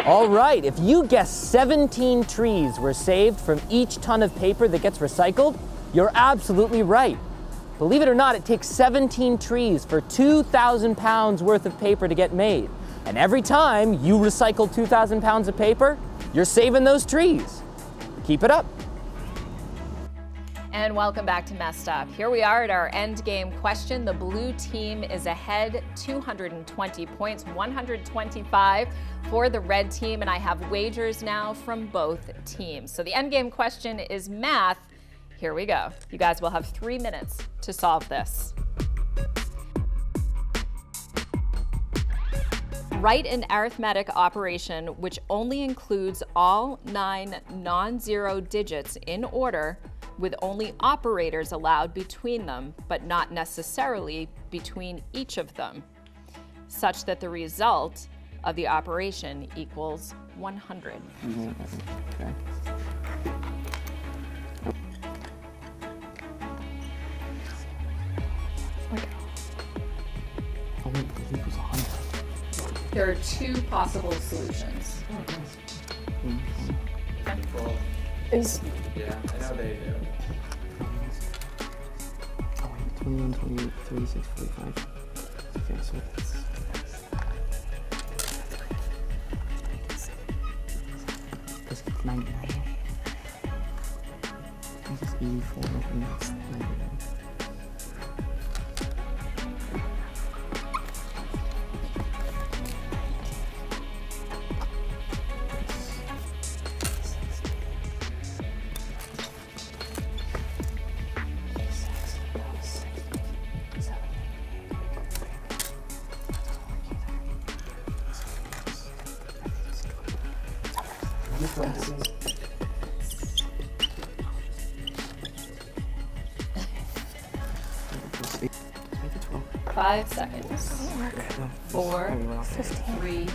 All right, if you guess 17 trees were saved from each ton of paper that gets recycled, you're absolutely right. Believe it or not, it takes 17 trees for 2,000 pounds worth of paper to get made. And every time you recycle 2,000 pounds of paper, you're saving those trees. Keep it up. And welcome back to Messed Up. Here we are at our end game question. The blue team is ahead 220 points, 125 for the red team, and I have wagers now from both teams. So the end game question is math. Here we go. You guys will have 3 minutes to solve this. Write an arithmetic operation which only includes all 9 non-zero digits in order, with only operators allowed between them, but not necessarily between each of them, such that the result of the operation equals 100. Okay. There are 2 possible solutions. Yeah, I know they do. Oh wait, 21, 28, 36, 45. Okay, so that's 99. This is 84 and that's 99. Five seconds. 4, 3,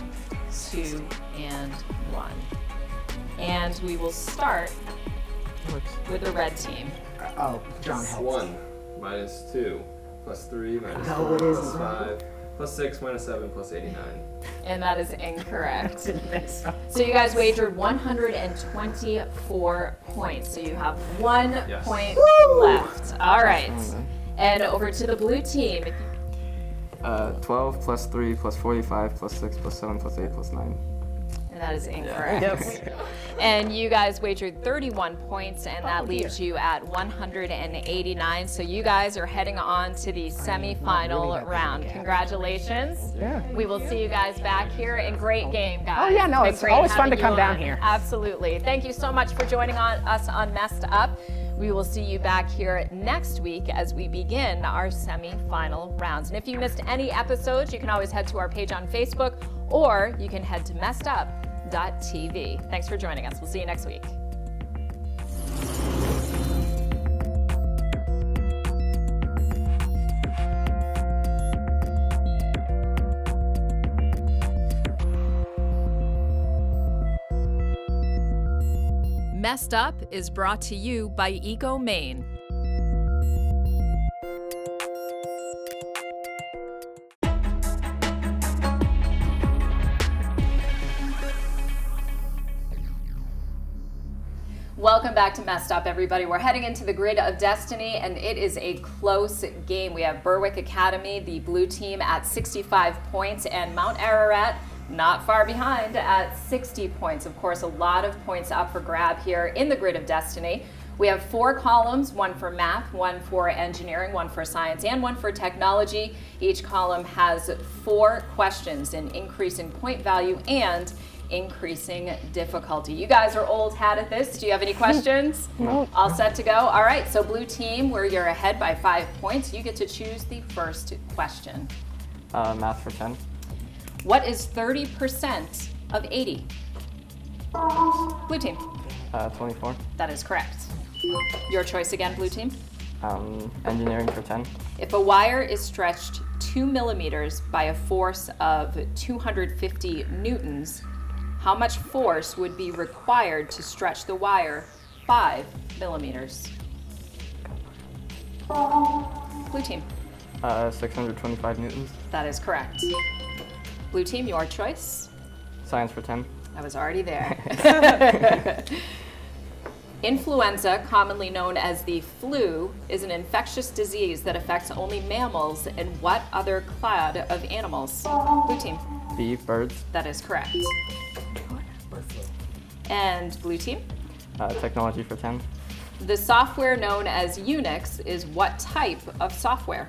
2, and 1. And we will start with the red team. Oh, John helps. 1 minus 2 plus 3 minus 4 plus 5 plus 6 minus 7 plus 89. And that is incorrect. So you guys wagered 124 points. So you have 1 point left. All right. And over to the blue team. 12 plus 3 plus 45 plus 6 plus 7 plus 8 plus 9. And that is incorrect. And you guys wagered 31 points, and that leaves you at 189. So you guys are heading on to the semifinal round. Congratulations. Yeah. We will see you guys back here. And great game, guys. Oh yeah, no, it's always fun to come down here. Absolutely. Thank you so much for joining us on Messed Up. We will see you back here next week as we begin our semi-final rounds. And if you missed any episodes, you can always head to our page on Facebook, or you can head to messedup.tv. Thanks for joining us. We'll see you next week. Messed Up is brought to you by Eco Maine. Welcome back to Messed Up, everybody. We're heading into the grid of destiny, and it is a close game. We have Berwick Academy, the blue team, at 65 points, and Mount Ararat not far behind at 60 points. Of course, a lot of points up for grab here in the grid of destiny. We have 4 columns, 1 for math, 1 for engineering, 1 for science, and 1 for technology. Each column has 4 questions in increasing point value and increasing difficulty. You guys are old hat at this. Do you have any questions? No. All set to go? All right, so blue team, where you're ahead by 5 points, you get to choose the first question. Math for 10. What is 30% of 80? Blue team. 24. That is correct. Your choice again, blue team. Engineering for 10. If a wire is stretched 2 millimeters by a force of 250 newtons, how much force would be required to stretch the wire 5 millimeters? Blue team. 625 newtons. That is correct. Blue team, your choice. Science for 10. I was already there. Influenza, commonly known as the flu, is an infectious disease that affects only mammals and what other clade of animals? Blue team. B, birds. That is correct. Bird flu. And blue team. Technology for 10. The software known as Unix is what type of software?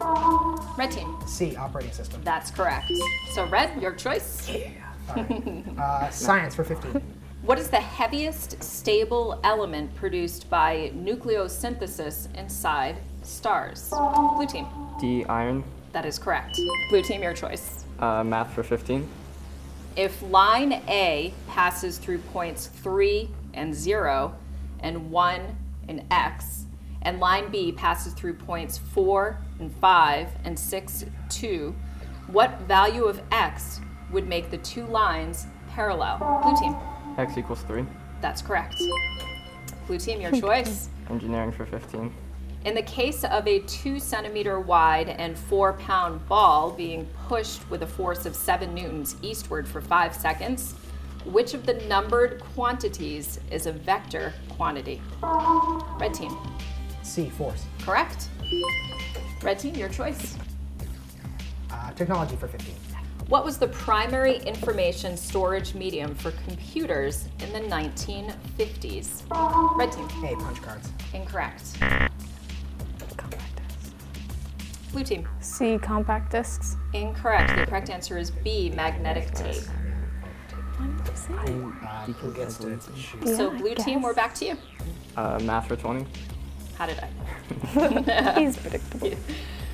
Red team. C, operating system. That's correct. So red, your choice. Yeah. All right. Science for 15. What is the heaviest stable element produced by nucleosynthesis inside stars? Blue team. D, iron. That is correct. Blue team, your choice. Math for 15. If line A passes through points 3 and 0 and 1 and X, and line B passes through points 4 and 5 and 6, 2, what value of X would make the two lines parallel? Blue team. X equals 3. That's correct. Blue team, your choice. Engineering for 15. In the case of a 2 centimeter wide and 4 pound ball being pushed with a force of 7 newtons eastward for 5 seconds, which of the numbered quantities is a vector quantity? Red team. C, force. Correct. Red team, your choice. Technology for 15. What was the primary information storage medium for computers in the 1950s? Red team. A, punch cards. Incorrect. Compact discs. Blue team. C, compact discs. Incorrect. The correct answer is B, magnetic tape. Who gets to choose? So blue team, we're back to you. Math for 20. How did I? He's predictable.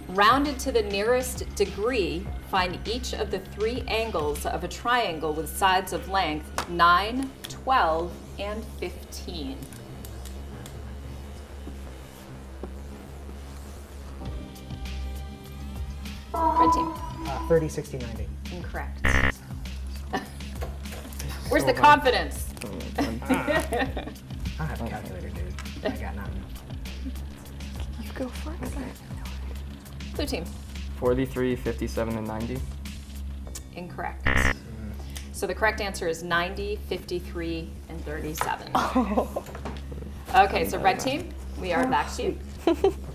Rounded to the nearest degree, find each of the 3 angles of a triangle with sides of length 9, 12, and 15. Red team. 30, 60, 90. Incorrect. Where's the confidence? I don't have a calculator, dude. I got nothing. You go first. Blue team. 43, 57, and 90. Incorrect. So the correct answer is 90, 53, and 37. Okay, so red team, we are back to you.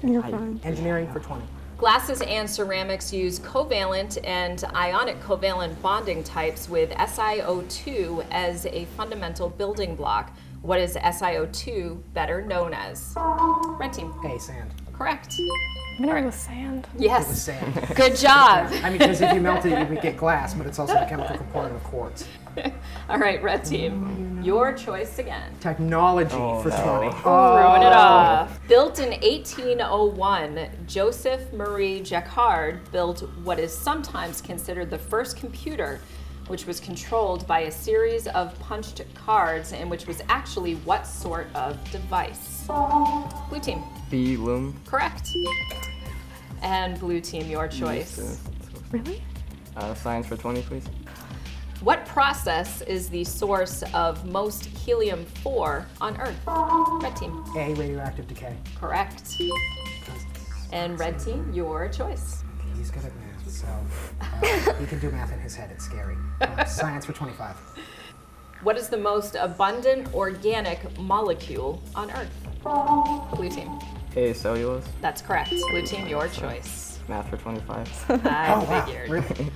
You're fine. Engineering for 20. Glasses and ceramics use covalent and ionic covalent bonding types with SiO2 as a fundamental building block. What is SiO2 better known as? Red team. A, sand. Correct. I'm gonna go with sand. It was Yes. sand. Good job. I mean, because if you melt it, you would get glass, but it's also a chemical component of quartz. All right, red team. Your choice again. Technology for 20. Throwing it off. Built in 1801, Joseph Marie Jacquard built what is sometimes considered the first computer, which was controlled by a series of punched cards and which was actually what sort of device? Blue team. B, loom. Correct. And blue team, your choice. Really? Science for 20, please. What process is the source of most helium-4 on Earth? Red team. A, radioactive decay. Correct. And red team, your choice. He's good at math, so he can do math in his head. It's scary. Science for 25. What is the most abundant organic molecule on Earth? Blue team. A, cellulose. That's correct. Blue team, your choice. Math for 25. I figured. Really?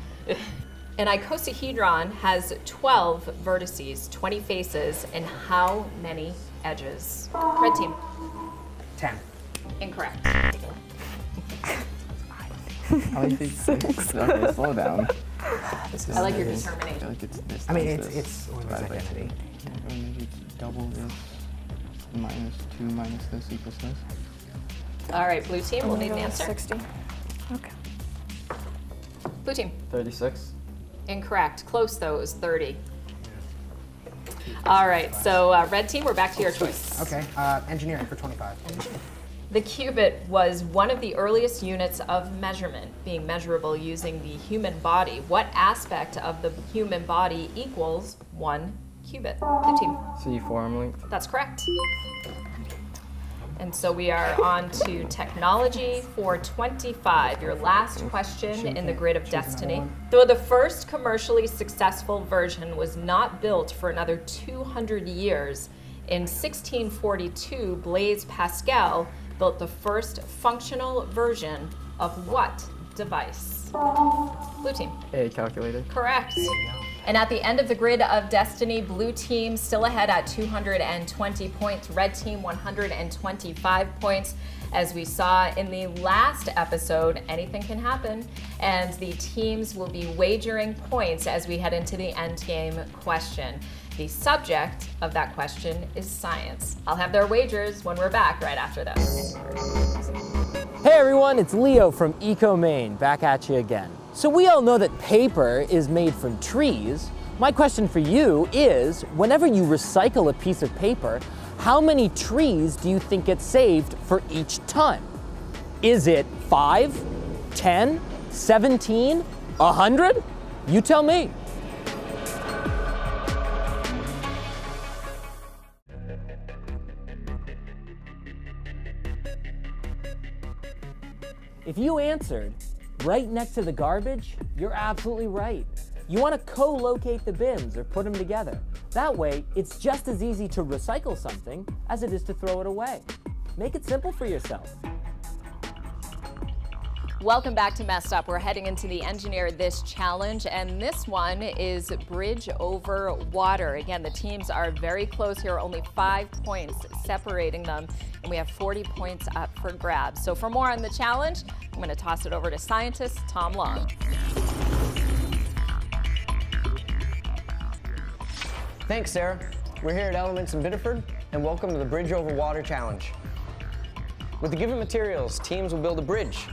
An icosahedron has 12 vertices, 20 faces, and how many edges? Red team. 10. Incorrect. Okay, slow down. I like your determination. I mean, it's Euler's identity. Or maybe it's double this minus 2 minus this equals this. All right, blue team, we'll I'm need gonna an go with answer. 60. Okay. Blue team. 36. Incorrect. Close though, it was 30. All right, so red team, we're back to your choice. Okay, engineering for 25. The cubit was one of the earliest units of measurement, being measurable using the human body. What aspect of the human body equals 1 cubit? Blue team. C, forearm length. That's correct. And so we are on to technology for 25, your last question in the Grid of Destiny. Though the first commercially successful version was not built for another 200 years, in 1642, Blaise Pascal built the first functional version of what device? Blue team. A calculator. Correct. And at the end of the Grid of Destiny, blue team still ahead at 220 points, red team 125 points. As we saw in the last episode, anything can happen, and the teams will be wagering points as we head into the end game question. The subject of that question is science. I'll have their wagers when we're back right after this. Hey everyone, it's Leo from EcoMaine, back at you again. So we all know that paper is made from trees. My question for you is, whenever you recycle a piece of paper, how many trees do you think get saved for each ton? Is it 5, 10, 17, 100? You tell me. If you answered right next to the garbage, you're absolutely right. You want to co-locate the bins or put them together. That way, it's just as easy to recycle something as it is to throw it away. Make it simple for yourself. Welcome back to Messed Up. We're heading into the Engineer This Challenge, and this one is Bridge Over Water. Again, the teams are very close here, only 5 points separating them, and we have 40 points up for grabs. So for more on the challenge, I'm going to toss it over to scientist Tom Long. Thanks, Sarah. We're here at Elements in Biddeford, and welcome to the Bridge Over Water Challenge. With the given materials, teams will build a bridge.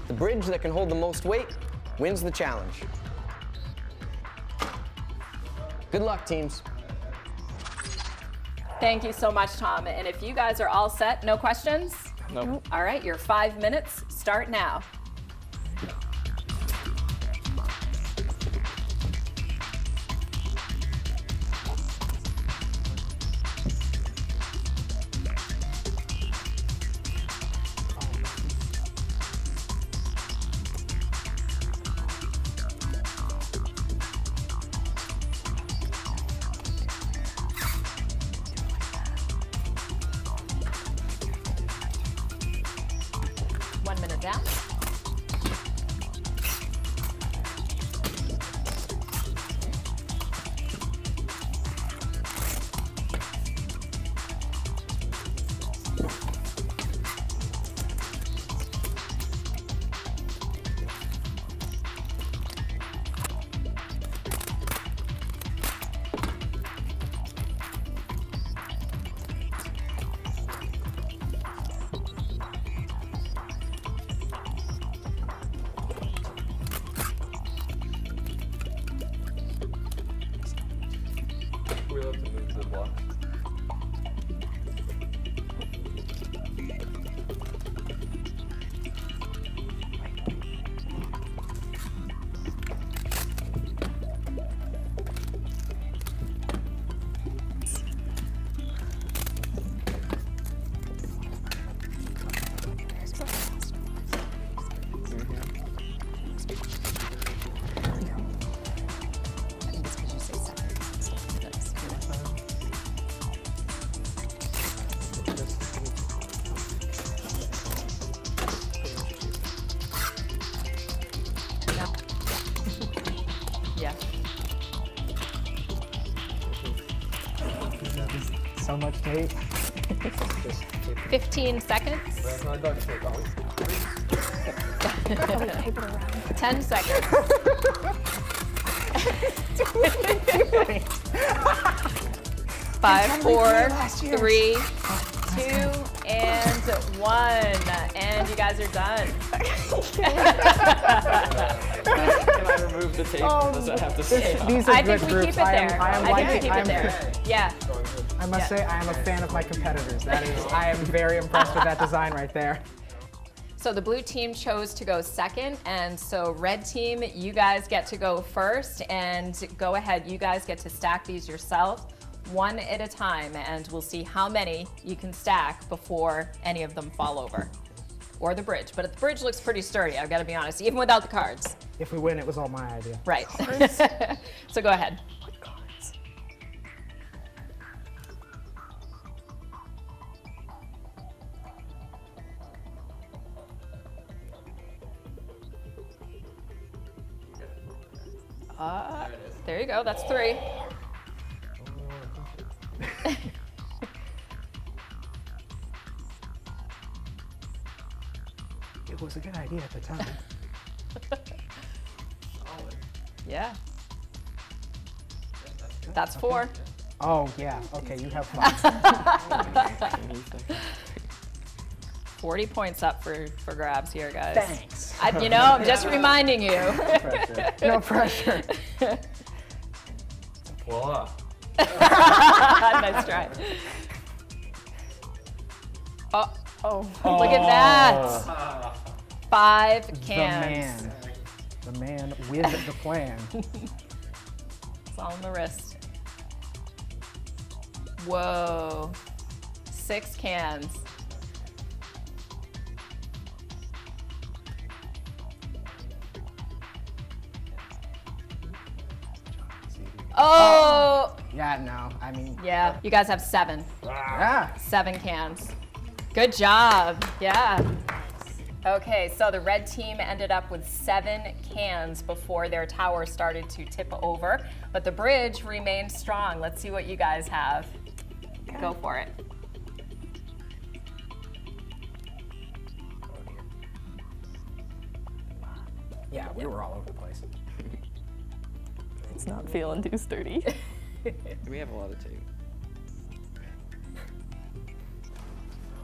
The bridge that can hold the most weight wins the challenge. Good luck, teams. Thank you so much, Tom. And if you guys are all set, no questions? Nope. All right, your 5 minutes start now. Down. We love to move to the block. Yeah. So much tape. 15 seconds. That's not duct tape. Oh. 10 seconds. 5, 4, 3, 2, and 1. And you guys are done. Can I remove the tape? Does that have to stay on? These are I good think we groups. keep it there. I am I liking think we keep it I'm- there. Yeah. I must say, I am a fan of my competitors. That is, I am very impressed with that design right there. So the blue team chose to go second, and so red team, you guys get to go first, and go ahead, you guys get to stack these yourself. one at a time, and we'll see how many you can stack before any of them fall over. Or the bridge, but the bridge looks pretty sturdy, I've got to be honest, even without the cards. If we win, it was all my idea. Right. So go ahead. What cards? There you go, that's 3. It was a good idea at the time. Yeah. That's 4. Oh, yeah. Okay, you have 5. 40 points up for grabs here, guys. Thanks. You know, I'm just reminding you. No pressure. Voila. Nice try. Oh, look at that. 5 cans. The man with the plan. It's all on the wrist. Whoa. 6 cans. Oh! Yeah, no, I mean. Yeah, you guys have 7. Yeah. 7 cans. Good job. Yeah. Okay, so the red team ended up with 7 cans before their tower started to tip over, but the bridge remained strong. Let's see what you guys have. Go for it. Yeah, we were all over the place. It's not feeling too sturdy. We have a lot of tape.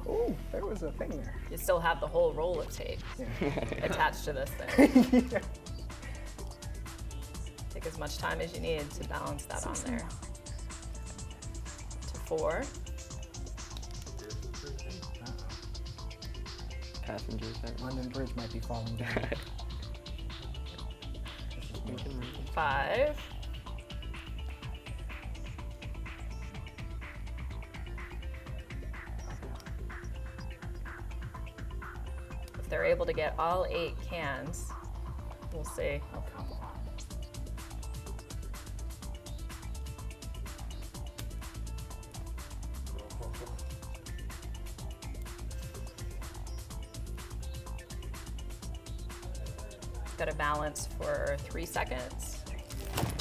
Oh, there was a thing there. You still have the whole roll of tape Yeah. attached to this thing. Yeah. Take as much time as you need to balance that on there. To 4. Passengers there. London Bridge might be falling down. 5. If they're able to get all 8 cans, we'll see. Got a balance for 3 seconds.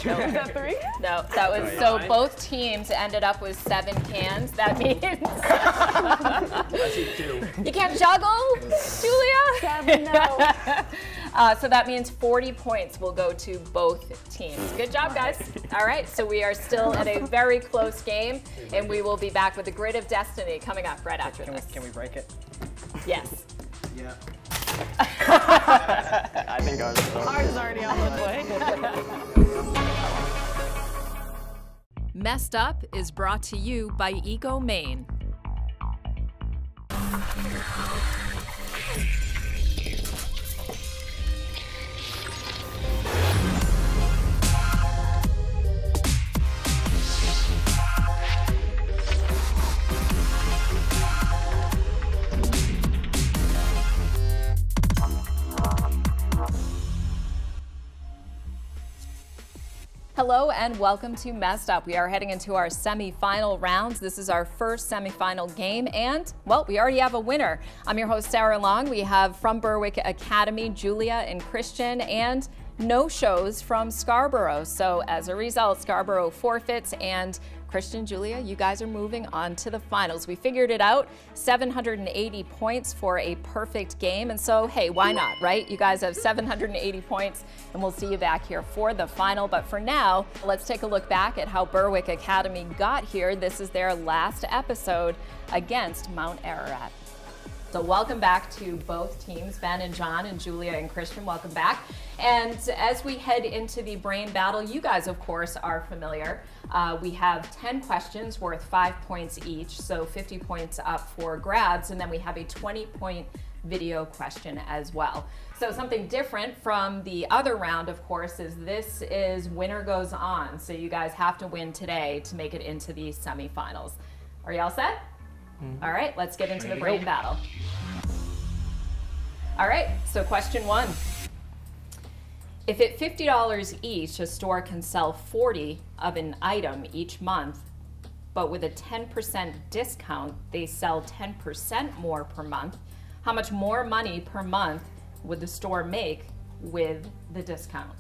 No, Is that 3? no, that was so both teams ended up with 7 cans. That means I see 2. you can't juggle, Julia. No. So that means 40 points will go to both teams. Good job, guys. All right, so we are still at a very close game, and we will be back with the Grid of Destiny coming up right after this. Can we break it? Yes. Yeah. I think I was Ours is already on the way. Messed Up is brought to you by Ego Maine. Hello and welcome to Messed Up. We are heading into our semi-final rounds. This is our first semi-final game and, well, we already have a winner. I'm your host, Sarah Long. We have from Berwick Academy, Julia and Christian, and no shows from Scarborough. So as a result, Scarborough forfeits, and Christian, Julia, you guys are moving on to the finals. We figured it out, 780 points for a perfect game. And so, hey, why not, right? You guys have 780 points, and we'll see you back here for the final. But for now, let's take a look back at how Berwick Academy got here. This is their last episode against Mount Ararat. So welcome back to both teams, Ben and John and Julia and Christian, welcome back. And as we head into the brain battle, you guys, of course, are familiar. We have 10 questions worth 5 points each, so 50 points up for grabs, and then we have a 20-point video question as well. So something different from the other round, of course, is this is winner goes on. So you guys have to win today to make it into the semifinals. Are you all set? All right, let's get into the brain battle. All right, so question 1. If at $50 each, a store can sell 40 of an item each month, but with a 10% discount, they sell 10% more per month, how much more money per month would the store make with the discount?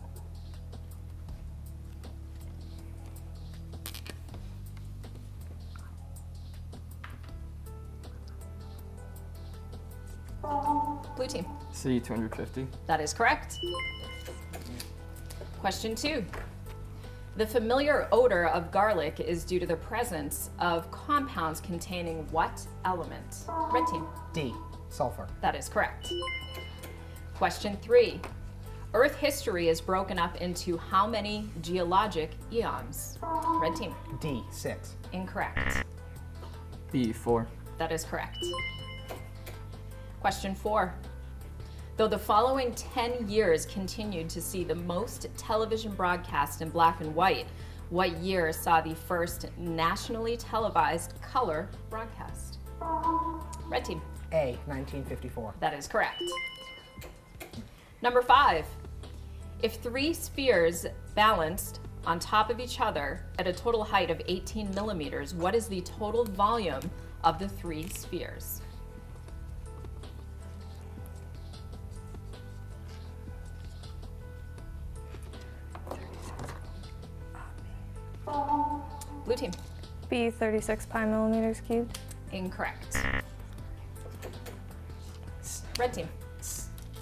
Blue team. C, 250. That is correct. Question 2. The familiar odor of garlic is due to the presence of compounds containing what element? Red team. D, sulfur. That is correct. Question 3. Earth history is broken up into how many geologic eons? Red team. D, 6. Incorrect. B, 4. That is correct. Question 4. Though the following 10 years continued to see the most television broadcast in black and white, what year saw the first nationally televised color broadcast? Red team. A, 1954. That is correct. Number 5. If 3 spheres balanced on top of each other at a total height of 18 millimeters, what is the total volume of the 3 spheres? Blue team. B, 36 pi millimeters cubed. Incorrect. Red team.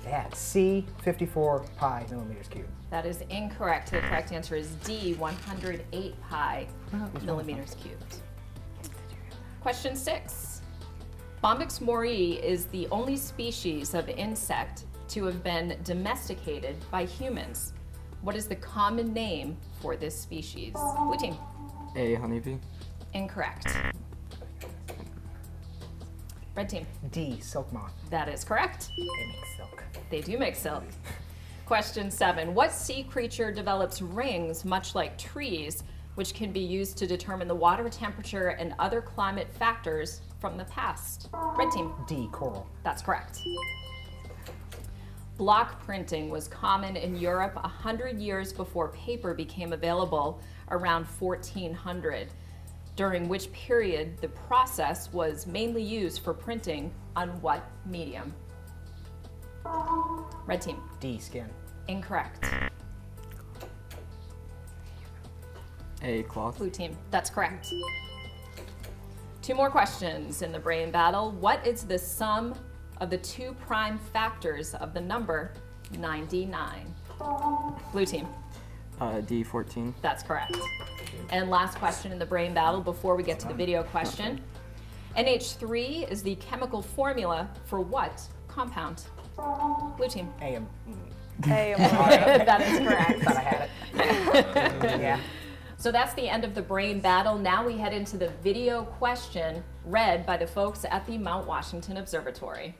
Yeah, C, 54 pi millimeters cubed. That is incorrect. The correct answer is D, 108 pi millimeters cubed. Question 6. Bombyx mori is the only species of insect to have been domesticated by humans. What is the common name for this species? Blue team. A, honeybee. Incorrect. Red team. D, silk moth. That is correct. They make silk. They do make silk. Question 7. What sea creature develops rings much like trees, which can be used to determine the water temperature and other climate factors from the past? Red team. D, coral. That's correct. Block printing was common in Europe 100 years before paper became available around 1400, during which period the process was mainly used for printing on what medium? Red team. D, skin. Incorrect. A, cloth. Blue team. That's correct. 2 more questions in the brain battle. What is the sum of the 2 prime factors of the number 99? Blue team. D, 14. That's correct. And last question in the brain battle before we get to the video question. NH3 is the chemical formula for what compound? Blue team. A, A, That is correct. thought I had it. Yeah. So that's the end of the brain battle. Now we head into the video question read by the folks at the Mount Washington Observatory.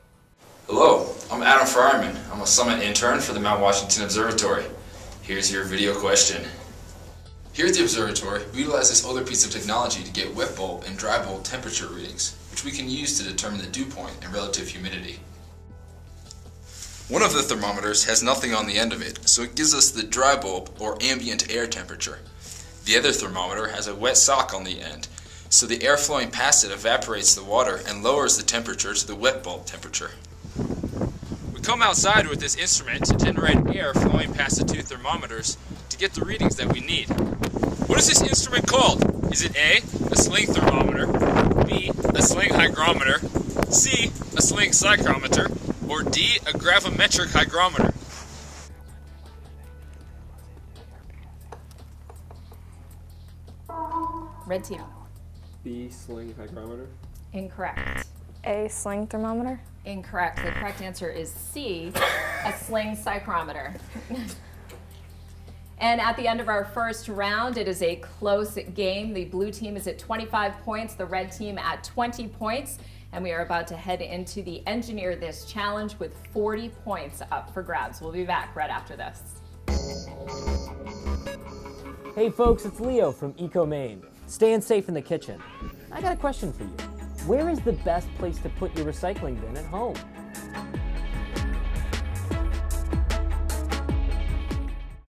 Hello, I'm Adam Fireman. I'm a summit intern for the Mount Washington Observatory. Here's your video question. Here at the observatory, we utilize this older piece of technology to get wet bulb and dry bulb temperature readings, which we can use to determine the dew point and relative humidity. One of the thermometers has nothing on the end of it, so it gives us the dry bulb or ambient air temperature. The other thermometer has a wet sock on the end, so the air flowing past it evaporates the water and lowers the temperature to the wet bulb temperature. We come outside with this instrument to generate air flowing past the 2 thermometers to get the readings that we need. What is this instrument called? Is it A, a sling thermometer, B, a sling hygrometer, C, a sling psychrometer, or D, a gravimetric hygrometer? Red team. B, sling hygrometer. Incorrect. A, sling thermometer. Incorrect. The correct answer is C, a sling psychrometer. And at the end of our first round, it is a close game. The blue team is at 25 points, the red team at 20 points. and we are about to head into the Engineer This challenge with 40 points up for grabs. We'll be back right after this. Hey folks, it's Leo from Eco Maine. Staying safe in the kitchen. I got a question for you. Where is the best place to put your recycling bin at home?